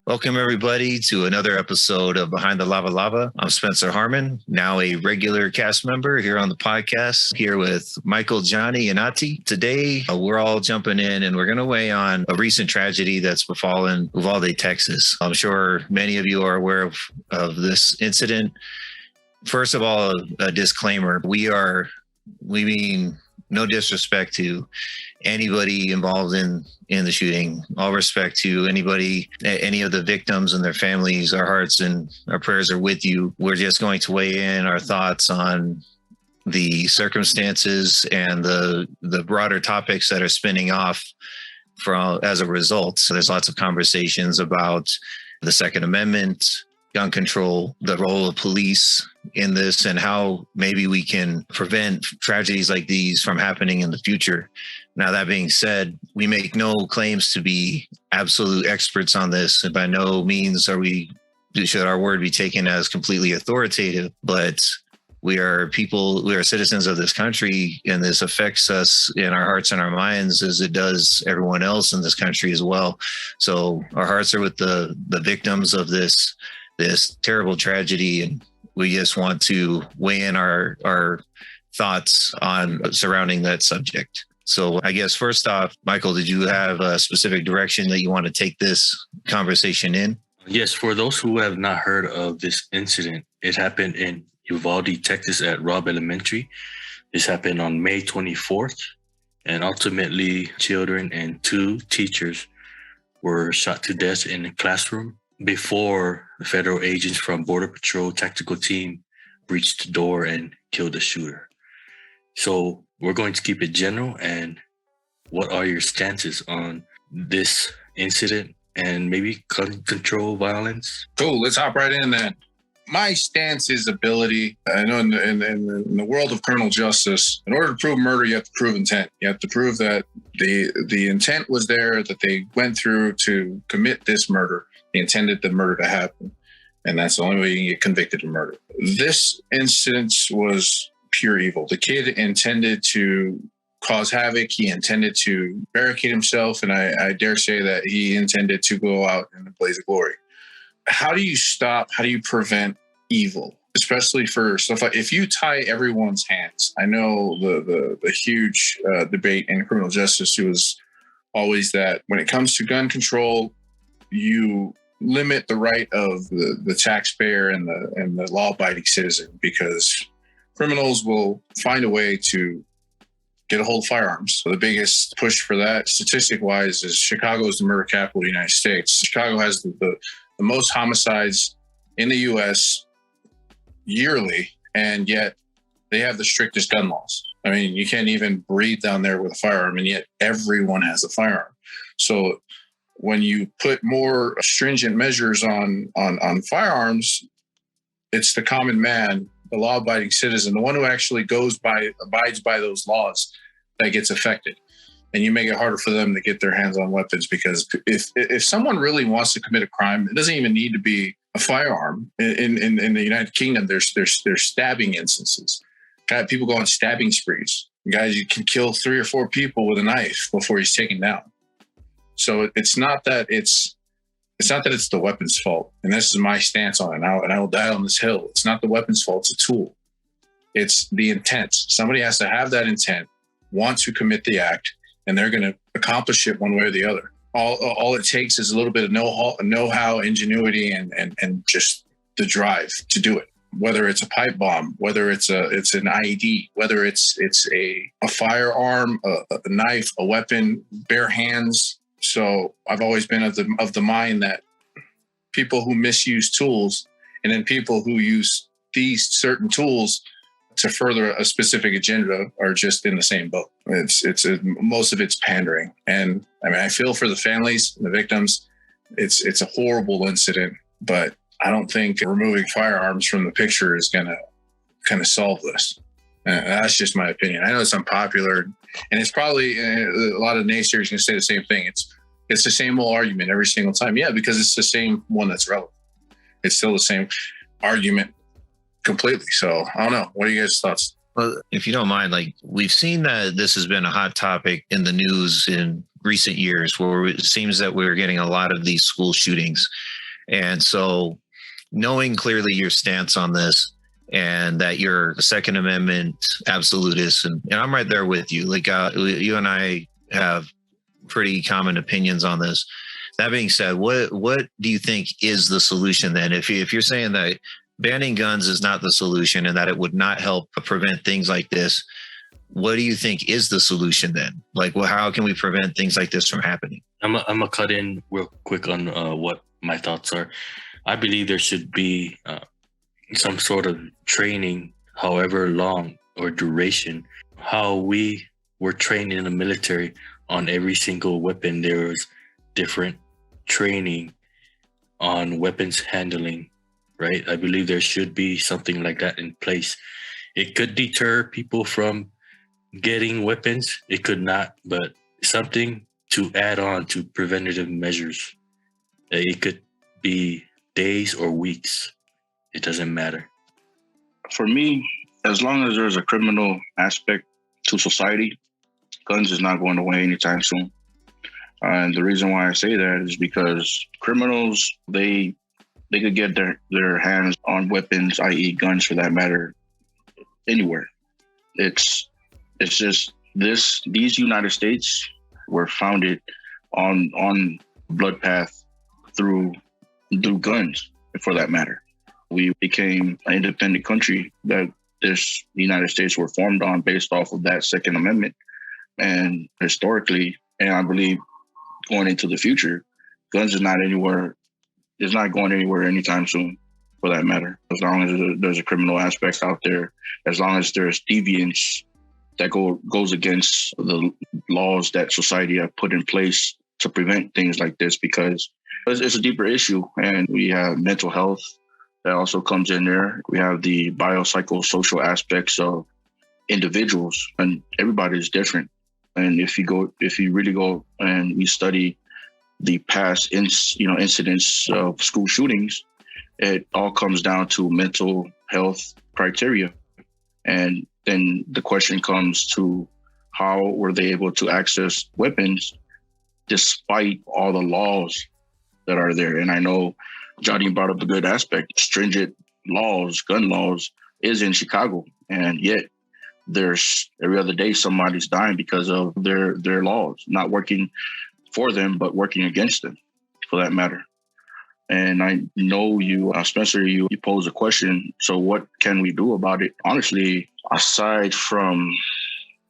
Welcome, everybody, to another episode of Behind the Lava Lava. I'm Spencer Harman, now a regular cast member here on the podcast, here with Michael, Johnny, and Ati. Today, we're all jumping in and we're going to weigh on a recent tragedy that's befallen Uvalde, Texas. I'm sure many of you are aware of this incident. First of all, a disclaimer. We mean no disrespect to anybody involved in the shooting. All respect to anybody, any of the victims and their families. Our hearts and our prayers are with you. We're just going to weigh in our thoughts on the circumstances and the broader topics that are spinning off as a result. So there's lots of conversations about the Second Amendment, gun control, the role of police in this, and how maybe we can prevent tragedies like these from happening in the future. Now, that being said, we make no claims to be absolute experts on this, and by no means should our word be taken as completely authoritative, but we are citizens of this country, and this affects us in our hearts and our minds as it does everyone else in this country as well. So our hearts are with the victims of this terrible tragedy, and we just want to weigh in our thoughts on surrounding that subject. So I guess first off, Michael, did you have a specific direction that you want to take this conversation in? Yes, for those who have not heard of this incident, it happened in Uvalde, Texas at Robb Elementary. This happened on May 24th, and ultimately children and two teachers were shot to death in the classroom before the federal agents from Border Patrol tactical team breached the door and killed the shooter. So we're going to keep it general. And what are your stances on this incident and maybe gun control violence? Cool, let's hop right in then. My stance is ability. I know in the world of criminal justice, in order to prove murder, you have to prove intent. You have to prove that the intent was there, that they went through to commit this murder. They intended the murder to happen. And that's the only way you can get convicted of murder. This instance was pure evil. The kid intended to cause havoc. He intended to barricade himself. And I dare say that he intended to go out in a blaze of glory. How do you stop? How do you prevent evil? Especially for stuff like, if you tie everyone's hands. I know the huge debate in criminal justice was always that when it comes to gun control, you limit the right of the taxpayer and the law-abiding citizen, because criminals will find a way to get a hold of firearms. So the biggest push for that, statistic-wise, is Chicago is the murder capital of the United States. Chicago has the most homicides in the U.S. yearly, and yet they have the strictest gun laws. I mean, you can't even breathe down there with a firearm, and yet everyone has a firearm. So when you put more stringent measures on firearms, it's the common man, the law-abiding citizen, the one who actually abides by those laws, that gets affected. And you make it harder for them to get their hands on weapons, because if someone really wants to commit a crime, it doesn't even need to be a firearm. In the United Kingdom, there's stabbing instances. People go on stabbing sprees. Guys, you can kill 3 or 4 people with a knife before he's taken down. So it's not that it's the weapon's fault. And this is my stance on it. And I will die on this hill. It's not the weapon's fault. It's a tool. It's the intent. Somebody has to have that intent, want to commit the act, and they're going to accomplish it one way or the other. All it takes is a little bit of know-how, ingenuity, and just the drive to do it. Whether it's a pipe bomb, whether it's an IED, whether it's a firearm, a knife, a weapon, bare hands. So I've always been of the mind that people who misuse tools, and then people who use these certain tools to further a specific agenda, are just in the same boat. Most of it's pandering. And I mean, I feel for the families and the victims. It's a horrible incident, but I don't think removing firearms from the picture is going to kind of solve this. That's just my opinion. I know it's unpopular, and it's probably a lot of naysayers going to say the same thing. It's the same old argument every single time. Yeah, because it's the same one that's relevant. It's still the same argument completely. So I don't know. What are you guys' thoughts? Well, if you don't mind, like, we've seen that this has been a hot topic in the news in recent years where it seems that we're getting a lot of these school shootings. And so knowing clearly your stance on this and that you're a Second Amendment absolutist, and I'm right there with you. Like you and I have pretty common opinions on this. That being said, what do you think is the solution then? If you're saying that banning guns is not the solution and that it would not help prevent things like this, what do you think is the solution then? Like, well, how can we prevent things like this from happening? I'm gonna cut in real quick on what my thoughts are. I believe there should be some sort of training, however long or duration, how we were trained in the military on every single weapon. There was different training on weapons handling, right? I believe there should be something like that in place. It could deter people from getting weapons. It could not, but something to add on to preventative measures. It could be days or weeks. It doesn't matter. For me, as long as there's a criminal aspect to society, guns is not going away anytime soon. And the reason why I say that is because criminals, they could get their hands on weapons, i.e. guns for that matter, anywhere. It's just these United States were founded on blood path through guns, for that matter. We became an independent country that the United States were formed on based off of that Second Amendment. And historically, and I believe going into the future, guns is not going anywhere anytime soon, for that matter. As long as there's a criminal aspect out there, as long as there's deviance that goes against the laws that society have put in place to prevent things like this, because it's a deeper issue. And we have mental health that also comes in there. We have the biopsychosocial aspects of individuals, and everybody is different. And if you really go and we study the past incidents of school shootings, it all comes down to mental health criteria. And then the question comes to, how were they able to access weapons despite all the laws that are there? And I know Johnny brought up a good aspect. Stringent laws, gun laws, is in Chicago, and yet there's every other day somebody's dying because of their laws, not working for them, but working against them, for that matter. And I know you, Spencer, you pose a question. So what can we do about it? Honestly, aside from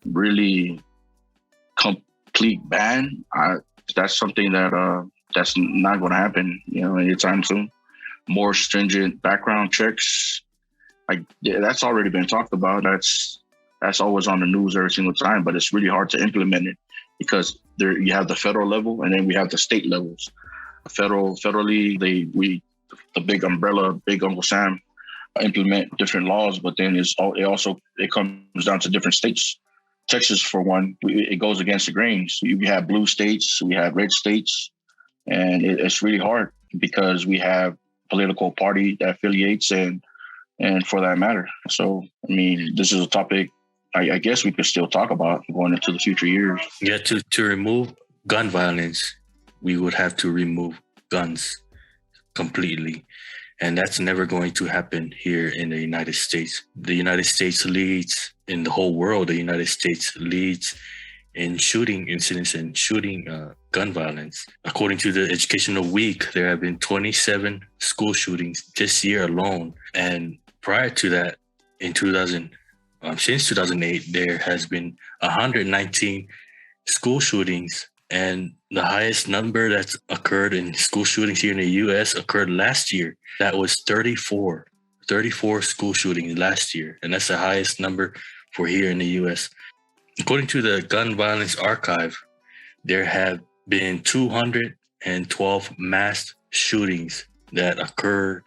really complete ban, that's something that's not going to happen, anytime soon. More stringent background checks, that's already been talked about. That's always on the news every single time, but it's really hard to implement it because you have the federal level and then we have the state levels. Federally, the big umbrella, big Uncle Sam, implement different laws, but then it comes down to different states. Texas, for one, it goes against the grain. So you have blue states, we have red states, and it's really hard because we have political party that affiliates and for that matter. So, I mean, this is a topic I guess we could still talk about going into the future years. Yeah, to remove gun violence, we would have to remove guns completely. And that's never going to happen here in the United States. The United States leads in the whole world. The United States leads in shooting incidents and shooting gun violence. According to the Educational Week, there have been 27 school shootings this year alone. And prior to that, since 2008, there has been 119 school shootings. And the highest number that's occurred in school shootings here in the U.S. occurred last year. That was 34 school shootings last year. And that's the highest number for here in the U.S. According to the Gun Violence Archive, there have been 212 mass shootings that occurred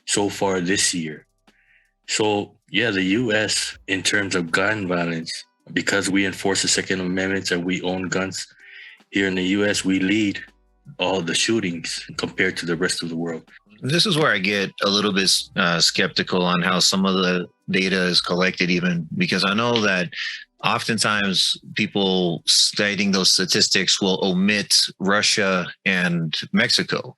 so far this year. So, yeah, the U.S., in terms of gun violence, because we enforce the Second Amendment and we own guns, here in the U.S., we lead all the shootings compared to the rest of the world. This is where I get a little bit skeptical on how some of the data is collected, even because I know that oftentimes people citing those statistics will omit Russia and Mexico,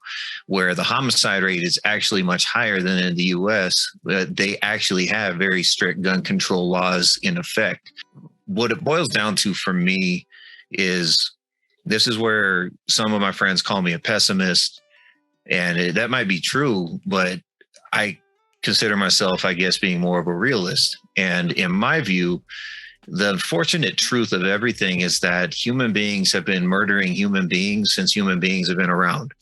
where the homicide rate is actually much higher than in the US. They actually have very strict gun control laws in effect. What it boils down to for me is, this is where some of my friends call me a pessimist, and that might be true, but I consider myself, I guess, being more of a realist. And in my view, the unfortunate truth of everything is that human beings have been murdering human beings since human beings have been around.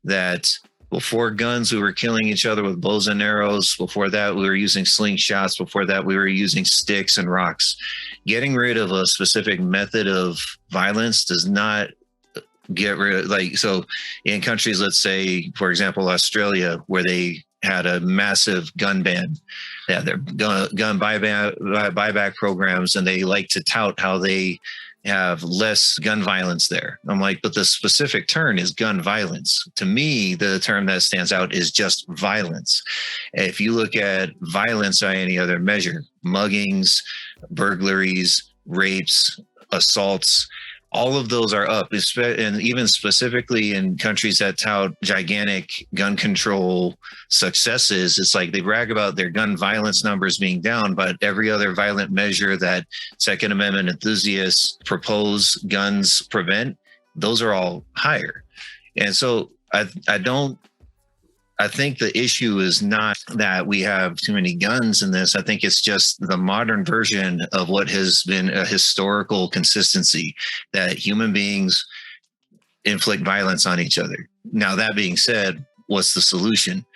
That before guns, we were killing each other with bows and arrows. Before that, we were using slingshots. Before that, we were using sticks and rocks. Getting rid of a specific method of violence does not get rid of, like, so in countries, let's say, for example, Australia, where they had a massive gun ban. They had their gun buyback programs, and they like to tout how they have less gun violence there. I'm like, but the specific term is gun violence. To me, the term that stands out is just violence. If you look at violence by any other measure, muggings, burglaries, rapes, assaults, all of those are up, and even specifically in countries that tout gigantic gun control successes. It's like they brag about their gun violence numbers being down, but every other violent measure that Second Amendment enthusiasts propose guns prevent, those are all higher. And so I think the issue is not that we have too many guns in this. I think it's just the modern version of what has been a historical consistency, that human beings inflict violence on each other. Now, that being said, what's the solution?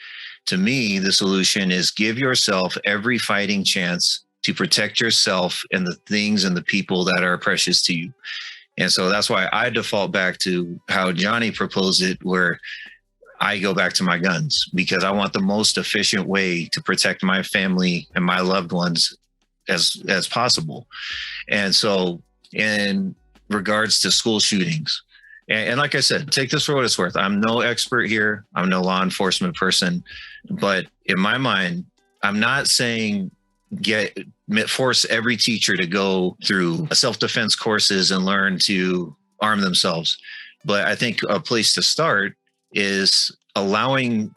To me, the solution is give yourself every fighting chance to protect yourself and the things and the people that are precious to you. And so that's why I default back to how Johnny proposed it, where I go back to my guns, because I want the most efficient way to protect my family and my loved ones as possible. And so in regards to school shootings, and like I said, take this for what it's worth. I'm no expert here. I'm no law enforcement person, but in my mind, I'm not saying force every teacher to go through self-defense courses and learn to arm themselves. But I think a place to start is allowing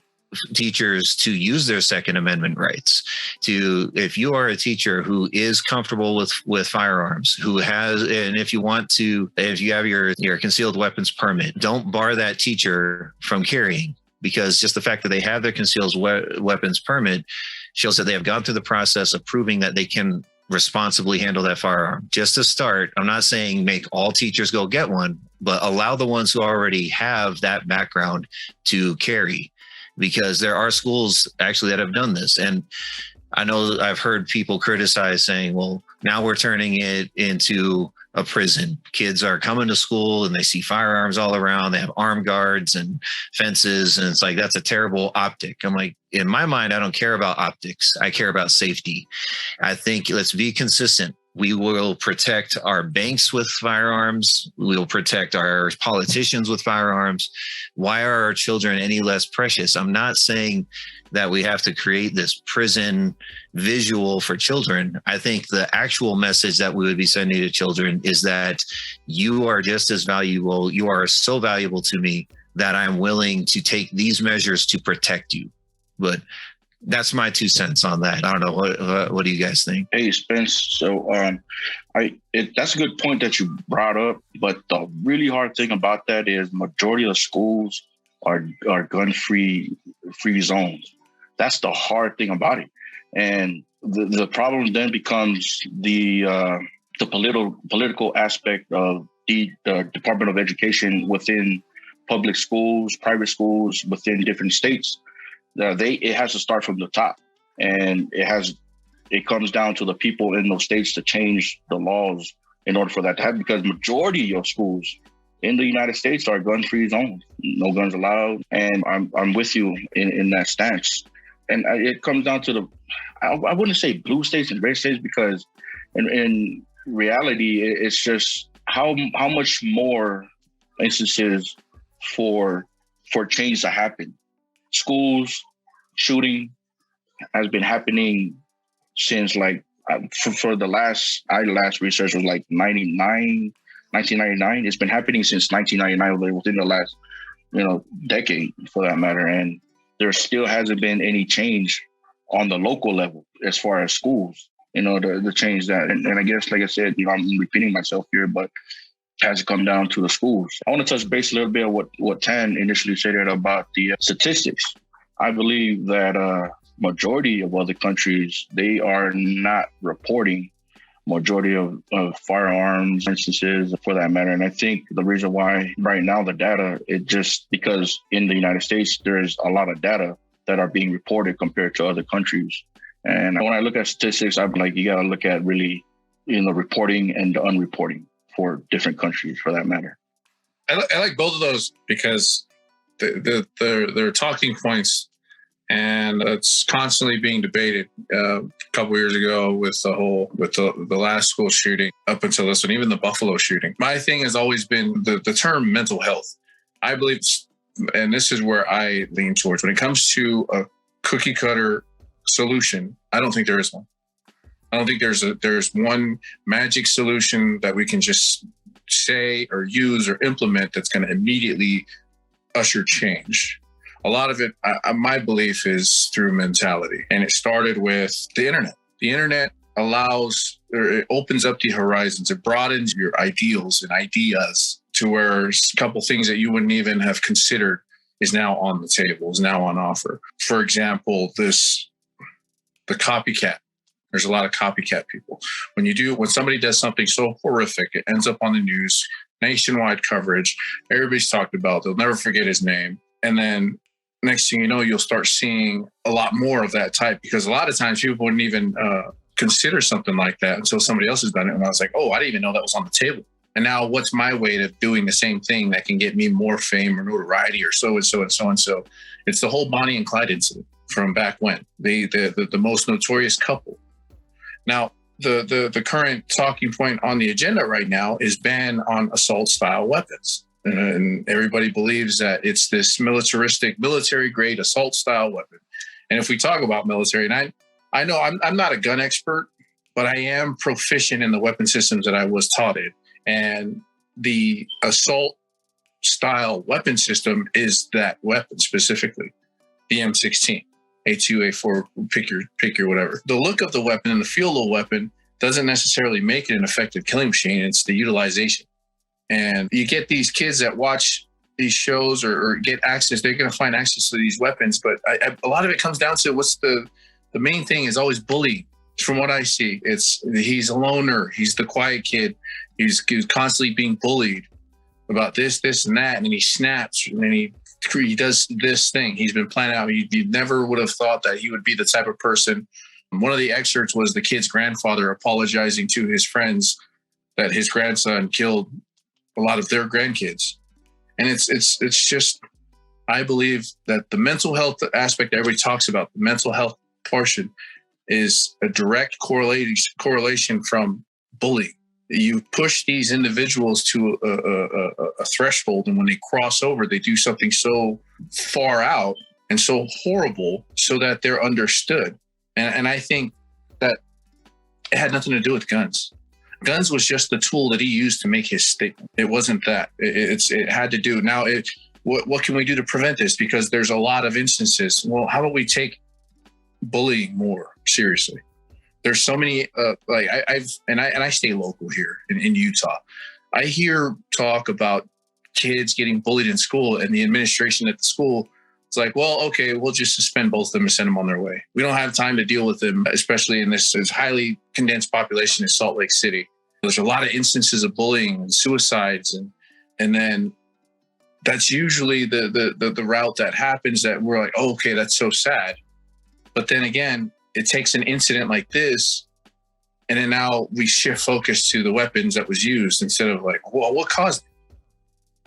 teachers to use their Second Amendment rights. If you are a teacher who is comfortable with firearms, who has, and if you have your concealed weapons permit, don't bar that teacher from carrying, because just the fact that they have their concealed weapons permit shows that they have gone through the process of proving that they can responsibly handle that firearm. Just to start, I'm not saying make all teachers go get one, but allow the ones who already have that background to carry, because there are schools actually that have done this. And I know I've heard people criticize, saying, well, now we're turning it into a prison. Kids are coming to school and they see firearms all around. They have armed guards and fences. And it's like, that's a terrible optic. I'm like, in my mind, I don't care about optics. I care about safety. I think let's be consistent. We will protect our banks with firearms. We will protect our politicians with firearms. Why are our children any less precious? I'm not saying that we have to create this prison visual for children. I think the actual message that we would be sending to children is that you are just as valuable. You are so valuable to me that I'm willing to take these measures to protect you. But that's my 2 cents on that. I don't know. What do you guys think? Hey, Spence. So that's a good point that you brought up. But the really hard thing about that is majority of schools are gun-free zones. That's the hard thing about it. And the problem then becomes the political aspect of the Department of Education within public schools, private schools, within different states. It has to start from the top, and it comes down to the people in those states to change the laws in order for that to happen, because majority of schools in the United States are gun-free zones, no guns allowed. And I'm with you in that stance. And it comes down to I wouldn't say blue states and red states, because in reality, it's just how much more instances for change to happen. Schools shooting has been happening since like For the last research was like 1999. It's been happening since 1999, within the last, decade for that matter. And there still hasn't been any change on the local level as far as schools, the change that. And I guess, like I said, I'm repeating myself here, but it has to come down to the schools. I want to touch base a little bit on what Tan initially said about the statistics. I believe that majority of other countries, they are not reporting majority of firearms instances for that matter. And I think the reason why right now the data, it just because in the United States, there's a lot of data that are being reported compared to other countries. And when I look at statistics, I'm like, you got to look at really, reporting and unreporting for different countries for that matter. I like both of those because they're talking points, and it's constantly being debated. A couple of years ago with the last school shooting up until this one, even the Buffalo shooting. My thing has always been the term mental health. I believe, and this is where I lean towards, when it comes to a cookie cutter solution, I don't think there is one. I don't think there's one magic solution that we can just say or use or implement that's going to immediately usher change. A lot of it, my belief, is through mentality. And it started with the internet. The internet it opens up the horizons. It broadens your ideals and ideas to where a couple things that you wouldn't even have considered is now on the table, is now on offer. For example, the copycat. There's a lot of copycat people. When somebody does something so horrific, it ends up on the news, nationwide coverage. Everybody's talked about it. They'll never forget his name. And then next thing you know, you'll start seeing a lot more of that type, because a lot of times people wouldn't even consider something like that until somebody else has done it. And I was like, oh, I didn't even know that was on the table. And now what's my way of doing the same thing that can get me more fame or notoriety or so and so and so and so? It's the whole Bonnie and Clyde incident from back when, the most notorious couple. Now, the current talking point on the agenda right now is ban on assault style weapons. And everybody believes that it's this military grade assault style weapon. And if we talk about military, and I know I'm not a gun expert, but I am proficient in the weapon systems that I was taught in. And the assault style weapon system is that weapon specifically, the M16, A2, A4, pick your whatever. The look of the weapon and the feel of the weapon doesn't necessarily make it an effective killing machine. It's the utilization. And you get these kids that watch these shows or get access, they're going to find access to these weapons. But a lot of it comes down to what's the main thing is always bullying. From what I see, he's a loner. He's the quiet kid. He's constantly being bullied about this, and that. And then he snaps and then he does this thing. He's been planning out. You never would have thought that he would be the type of person. One of the excerpts was the kid's grandfather apologizing to his friends that his grandson killed a lot of their grandkids. And it's just, I believe that the mental health aspect that everybody talks about, the mental health portion, is a direct correlation from bullying. You push these individuals to a threshold, and when they cross over, they do something so far out and so horrible so that they're understood. And I think that it had nothing to do with guns. Guns was just the tool that he used to make his statement. It wasn't that. It had to do. Now, what can we do to prevent this? Because there's a lot of instances. Well, how about we take bullying more seriously? There's so many, I stay local here in Utah. I hear talk about kids getting bullied in school, and the administration at the school is like, well, okay, we'll just suspend both of them and send them on their way. We don't have time to deal with them, especially in this highly condensed population in Salt Lake City. There's a lot of instances of bullying and suicides, and then that's usually the route that happens, that we're like, oh, okay, that's so sad. But then again, it takes an incident like this, and then now we shift focus to the weapons that was used instead of like, well, what caused it?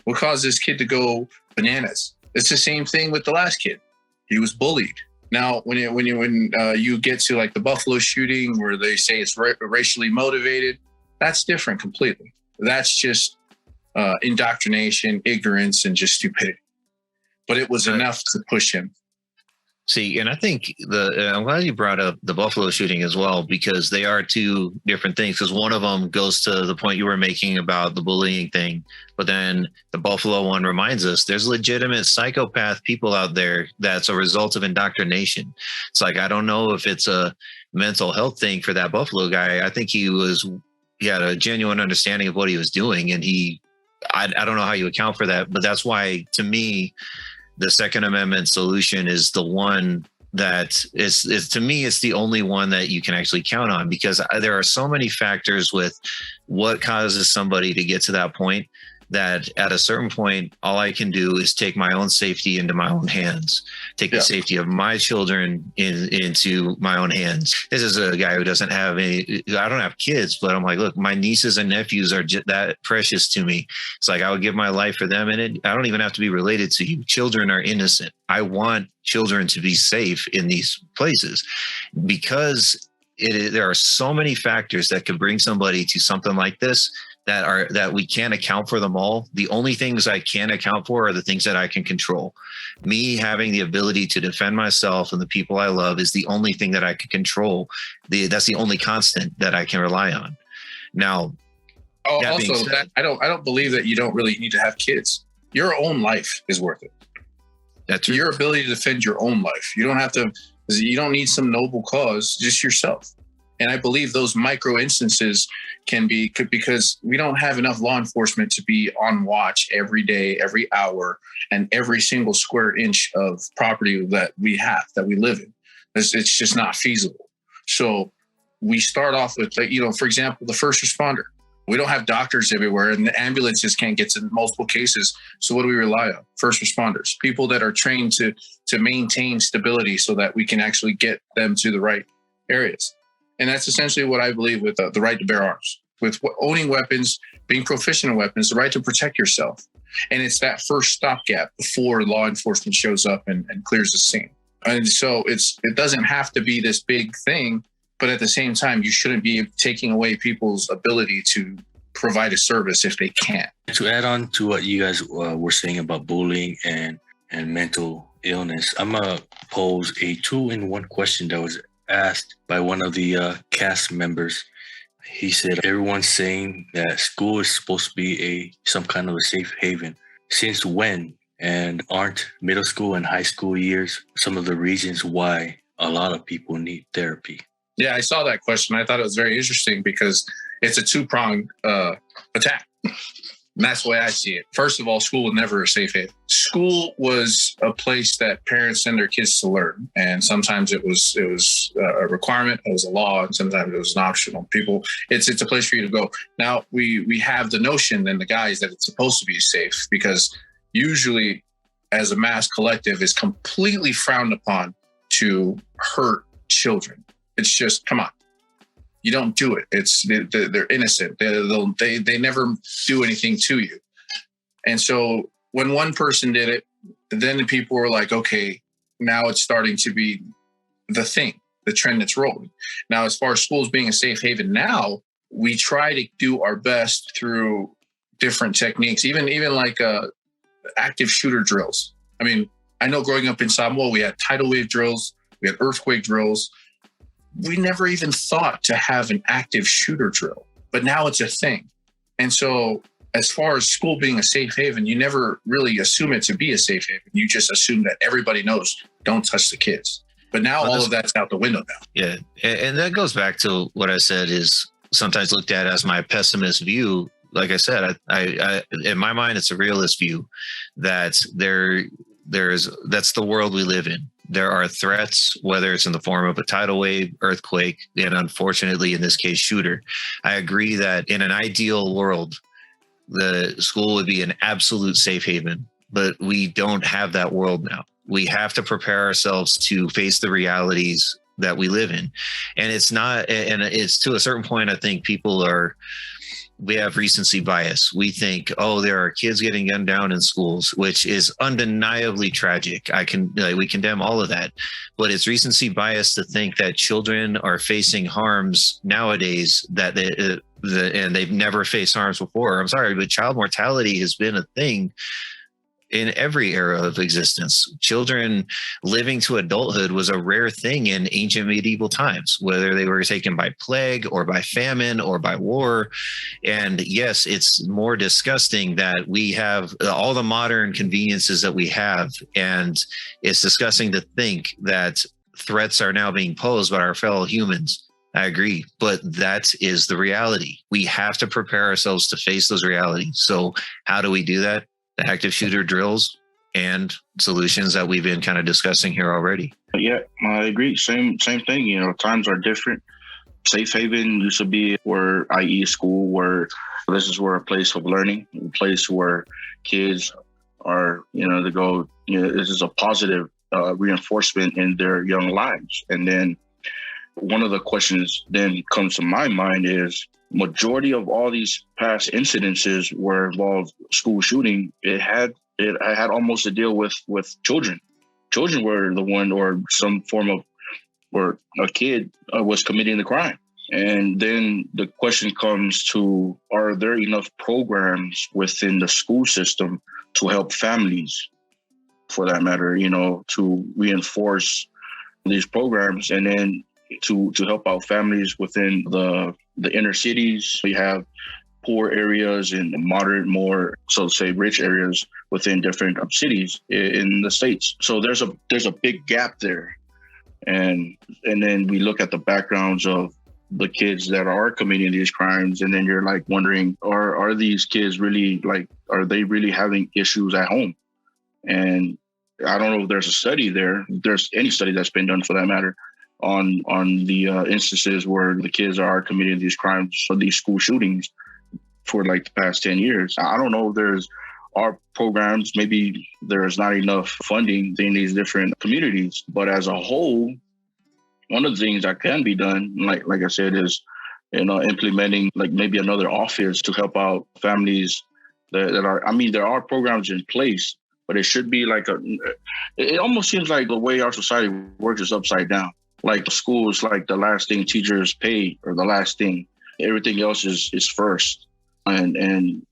What caused this kid to go bananas? It's the same thing with the last kid. He was bullied. Now, when you get to like the Buffalo shooting where they say it's racially motivated, that's different completely. That's just indoctrination, ignorance, and just stupidity. But it was enough to push him. See, and I think I'm glad you brought up the Buffalo shooting as well, because they are two different things. Because one of them goes to the point you were making about the bullying thing, but then the Buffalo one reminds us there's legitimate psychopath people out there that's a result of indoctrination. It's like, I don't know if it's a mental health thing for that Buffalo guy. I think he had a genuine understanding of what he was doing, and I don't know how you account for that, but that's why, to me, the Second Amendment solution is the one that is to me, it's the only one that you can actually count on, because there are so many factors with what causes somebody to get to that point, that at a certain point, all I can do is take my own safety into my own hands, take the safety of my children into my own hands. This is a guy who doesn't have I don't have kids, but I'm like, look, my nieces and nephews are that precious to me. It's like, I would give my life for them. And I don't even have to be related to you. Children are innocent. I want children to be safe in these places, because there are so many factors that could bring somebody to something like this that we can't account for them all. The only things I can account for are the things that I can control. Me having the ability to defend myself and the people I love is the only thing that I can control. That's the only constant that I can rely on. Now, I don't believe that you don't really need to have kids. Your own life is worth it. That's your ability to defend your own life. You don't need some noble cause, just yourself. And I believe those micro instances because we don't have enough law enforcement to be on watch every day, every hour, and every single square inch of property that we live in. It's just not feasible. So we start off with, for example, the first responder. We don't have doctors everywhere, and the ambulances can't get to multiple cases. So what do we rely on? First responders, people that are trained to maintain stability so that we can actually get them to the right areas. And that's essentially what I believe with the right to bear arms, with owning weapons, being proficient in weapons, the right to protect yourself. And it's that first stopgap before law enforcement shows up and clears the scene. And so it doesn't have to be this big thing, but at the same time, you shouldn't be taking away people's ability to provide a service if they can't. To add on to what you guys were saying about bullying and mental illness, I'm going to pose a 2-in-1 question that was asked by one of the cast members. He said, everyone's saying that school is supposed to be some kind of a safe haven. Since when? And aren't middle school and high school years some of the reasons why a lot of people need therapy? Yeah, I saw that question. I thought it was very interesting because it's a two-pronged attack. And that's the way I see it. First of all, school was never a safe haven. School was a place that parents send their kids to learn. And sometimes it was a requirement, it was a law, and sometimes it was an optional. It's a place for you to go. Now, we have the notion in the guys that it's supposed to be safe, because usually as a mass collective is completely frowned upon to hurt children. It's just, come on. You don't do it. They're innocent. They never do anything to you. And so when one person did it, then the people were like, okay, now it's starting to be the thing, the trend that's rolling. Now, as far as schools being a safe haven now, we try to do our best through different techniques, even like active shooter drills. I mean, I know growing up in Samoa, we had tidal wave drills, we had earthquake drills. We never even thought to have an active shooter drill, but now it's a thing. And so as far as school being a safe haven, you never really assume it to be a safe haven. You just assume that everybody knows, don't touch the kids. But now all of that's out the window now. Yeah. And that goes back to what I said is sometimes looked at as my pessimist view. Like I said, I in my mind, it's a realist view that that's the world we live in. There are threats, whether it's in the form of a tidal wave, earthquake, and unfortunately, in this case, shooter. I agree that in an ideal world, the school would be an absolute safe haven, but we don't have that world now. We have to prepare ourselves to face the realities that we live in. And it's to a certain point, I think we have recency bias. We think, there are kids getting gunned down in schools, which is undeniably tragic. We condemn all of that, but it's recency bias to think that children are facing harms nowadays and they've never faced harms before. I'm sorry, but child mortality has been a thing in every era of existence. Children living to adulthood was a rare thing in ancient medieval times, whether they were taken by plague or by famine or by war. And yes, it's more disgusting that we have all the modern conveniences that we have. And it's disgusting to think that threats are now being posed by our fellow humans. I agree, but that is the reality. We have to prepare ourselves to face those realities. So how do we do that? The active shooter drills and solutions that we've been kind of discussing here already. Yeah, I agree. Same thing. You know, times are different. Safe haven used to be where, i.e. school, where this is where a place of learning, a place where kids are, to go, this is a positive reinforcement in their young lives. And then one of the questions then comes to my mind is, majority of all these past incidences were involved school shooting. It had almost to deal with children. Children were the one, or some form of, or a kid was committing the crime. And then the question comes to, are there enough programs within the school system to help families, for that matter, to reinforce these programs, and then to help out families within the inner cities. We have poor areas and moderate, more, so to say, rich areas within different cities in the States. So there's a big gap there. And then we look at the backgrounds of the kids that are committing these crimes, and then you're like wondering, are these kids really, are they really having issues at home? And I don't know if there's a study there. If there's any study that's been done, for that matter, on the instances where the kids are committing these crimes or these school shootings for the past 10 years. I don't know if there's our programs, maybe there's not enough funding in these different communities, but as a whole, one of the things that can be done, like I said, is, implementing maybe another office to help out families that are, there are programs in place, but it should be it almost seems like the way our society works is upside down. School is the last thing teachers pay, or the last thing. Everything else is first. And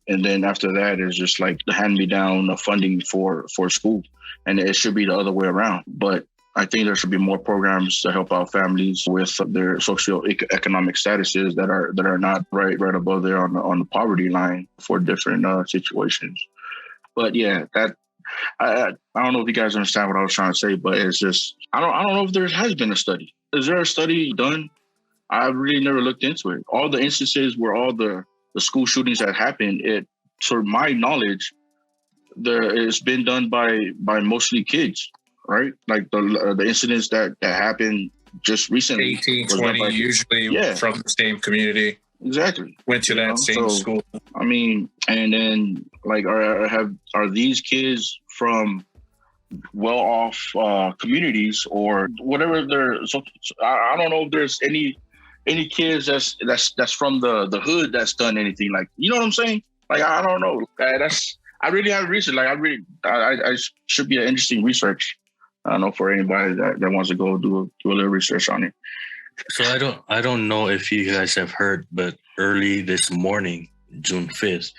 then after that is just the hand-me-down of funding for school. And it should be the other way around. But I think there should be more programs to help out families with their socioeconomic statuses that are not right above there on the poverty line for different situations. But yeah, I don't know if you guys understand what I was trying to say, but it's just, I don't know if there has been a study. Is there a study done? I really never looked into it. All the instances where all the school shootings that happened, to my knowledge, it's been done by mostly kids, right? The incidents that happened just recently. 18, 20, usually from the same community. Exactly. Went to that same school. And then are these kids from well-off communities or whatever they're? So I don't know if there's any kids that's from the hood that's done anything, you know what I'm saying? I don't know. I really haven't researched. I should be an interesting research. I don't know, for anybody that wants to go do a little research on it. So I don't know if you guys have heard, but early this morning, June 5th,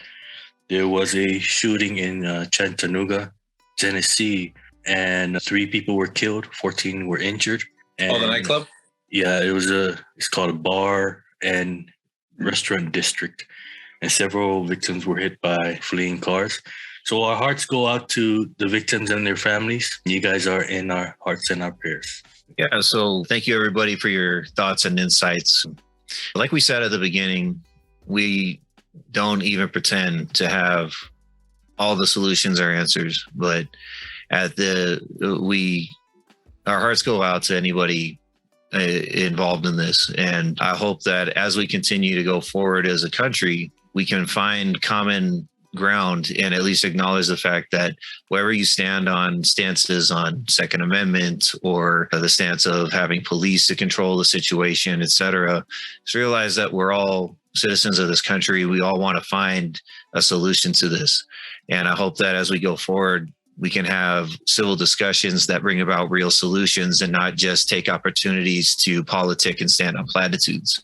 there was a shooting in Chattanooga, Tennessee, and 3 people were killed, 14 were injured. And the nightclub? Yeah, it's called a bar and restaurant district, and several victims were hit by fleeing cars. So our hearts go out to the victims and their families. You guys are in our hearts and our prayers. Yeah, so thank you, everybody, for your thoughts and insights. Like we said at the beginning, we don't even pretend to have all the solutions or answers, but our hearts go out to anybody involved in this. And I hope that as we continue to go forward as a country, we can find common ground and at least acknowledge the fact that wherever you stand on stances on Second Amendment or the stance of having police to control the situation, et cetera, just realize that we're all citizens of this country. We all want to find a solution to this. And I hope that as we go forward, we can have civil discussions that bring about real solutions and not just take opportunities to politic and stand on platitudes.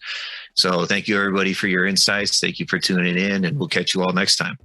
So thank you, everybody, for your insights. Thank you for tuning in, and we'll catch you all next time.